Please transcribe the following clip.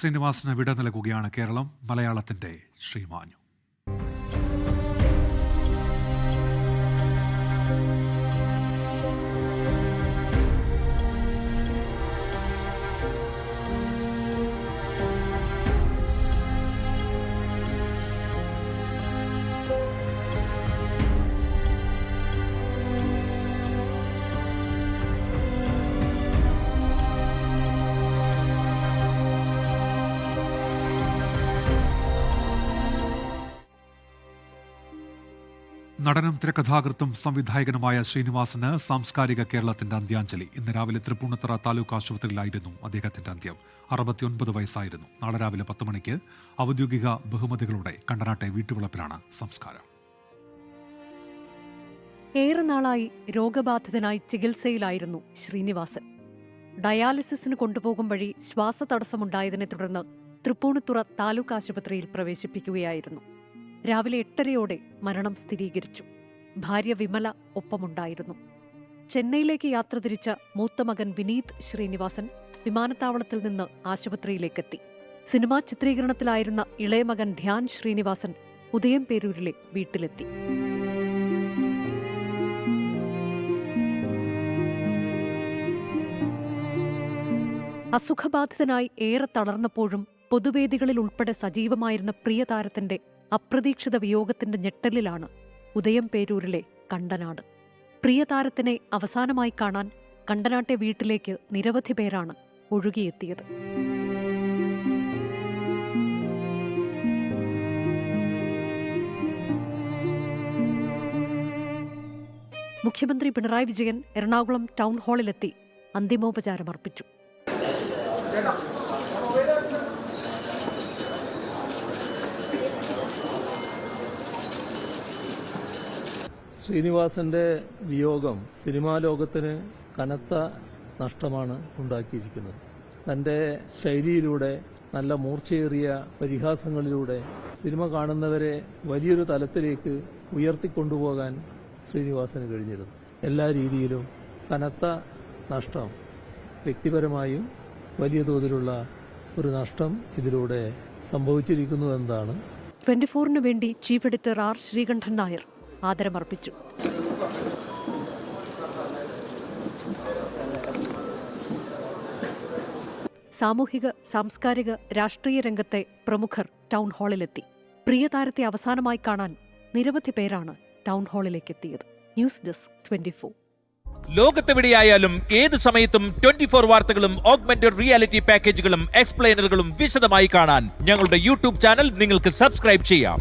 ശ്രീനിവാസന് വിട നൽകുകയാണ് കേരളം. മലയാളത്തിന്റെ ശ്രീമാഞ്ഞു. നടനും തിരക്കഥാകൃത്തും സംവിധായകനുമായ ശ്രീനിവാസന് സാംസ്കാരിക കേരളത്തിന്റെ അന്ത്യാഞ്ജലി. ഇന്ന് രാവിലെ തൃപ്പൂണിത്തുറ താലൂക്ക് ആശുപത്രിയിലായിരുന്നു അദ്ദേഹത്തിന്റെ അന്ത്യം. 69 വയസ്സായിരുന്നു. നാളെ രാവിലെ 10 മണിക്ക് ഔദ്യോഗിക ബഹുമതികളോടെ കണ്ടനാട്ടെ വീട്ടുവളപ്പിലാണ് സംസ്കാരം. ഏറെ നാളായി രോഗബാധിതനായി ചികിത്സയിലായിരുന്നു ശ്രീനിവാസൻ. ഡയാലിസിസിന് കൊണ്ടുപോകും വഴി ശ്വാസതടസ്സമുണ്ടായതിനെ തുടർന്ന് തൃപ്പൂണിത്തുറ താലൂക്ക് ആശുപത്രിയിൽ പ്രവേശിപ്പിക്കുകയായിരുന്നു. രാവിലെ 8:30 മരണം സ്ഥിരീകരിച്ചു. ഭാര്യ വിമല ഒപ്പമുണ്ടായിരുന്നു. ചെന്നൈയിലേക്ക് യാത്ര തിരിച്ച മൂത്ത മകൻ വിനീത് ശ്രീനിവാസൻ വിമാനത്താവളത്തിൽ നിന്ന് ആശുപത്രിയിലേക്കെത്തി. സിനിമാ ചിത്രീകരണത്തിലായിരുന്ന ഇളയ മകൻ ധ്യാൻ ശ്രീനിവാസൻ ഉദയംപേരൂരിലെ വീട്ടിലെത്തി. അസുഖബാധിതനായി ഏറെ തളർന്നപ്പോഴും പൊതുവേദികളിൽ ഉൾപ്പെടെ സജീവമായിരുന്ന പ്രിയതാരത്തിന്റെ അപ്രതീക്ഷിത വിയോഗത്തിന്റെ ഞെട്ടലിലാണ് ഉദയംപേരൂരിലെ കണ്ടനാട്. പ്രിയതാരത്തിനെ അവസാനമായി കാണാൻ കണ്ടനാട്ടെ വീട്ടിലേക്ക് നിരവധി പേരാണ് ഒഴുകിയെത്തിയത്. മുഖ്യമന്ത്രി പിണറായി വിജയൻ എറണാകുളം ടൗൺ ഹാളിലെത്തി അന്തിമോപചാരം അർപ്പിച്ചു. ശ്രീനിവാസന്റെ വിയോഗം സിനിമാ ലോകത്തിന് കനത്ത നഷ്ടമാണ് ഉണ്ടാക്കിയിരിക്കുന്നത്. തന്റെ ശൈലിയിലൂടെ, നല്ല മൂർച്ചയേറിയ പരിഹാസങ്ങളിലൂടെ സിനിമ കാണുന്നവരെ വലിയൊരു തലത്തിലേക്ക് ഉയർത്തിക്കൊണ്ടുപോകാൻ ശ്രീനിവാസന് കഴിഞ്ഞിരുന്നു. എല്ലാ രീതിയിലും കനത്ത നഷ്ടം, വ്യക്തിപരമായും വലിയ തോതിലുള്ള ഒരു നഷ്ടം ഇതിലൂടെ സംഭവിച്ചിരിക്കുന്നു എന്നതാണ്. 24-ന് വേണ്ടി chief editor R Sreekandan Nair ആദരമർപ്പിച്ചു. സാമൂഹിക, സാംസ്കാരിക, രാഷ്ട്രീയ രംഗത്തെ പ്രമുഖർ ടൗൺ ഹാളിലെത്തി. പ്രിയതാരത്തെ അവസാനമായി കാണാൻ നിരവധി പേരാണ് ടൗൺ ഹാളിലേക്കെത്തിയത്. News desk 24. ലോകത്തെവിടെയായാലും ഏത് സമയത്തും 24 വാർത്തകളും ഓഗ്മെന്റഡ് റിയാലിറ്റി പാക്കേജുകളും എക്സ്പ്ലെയിനറുകളും വിശദമായി കാണാൻ ഞങ്ങളുടെ യൂട്യൂബ് ചാനൽ നിങ്ങൾക്ക് സബ്സ്ക്രൈബ് ചെയ്യാം.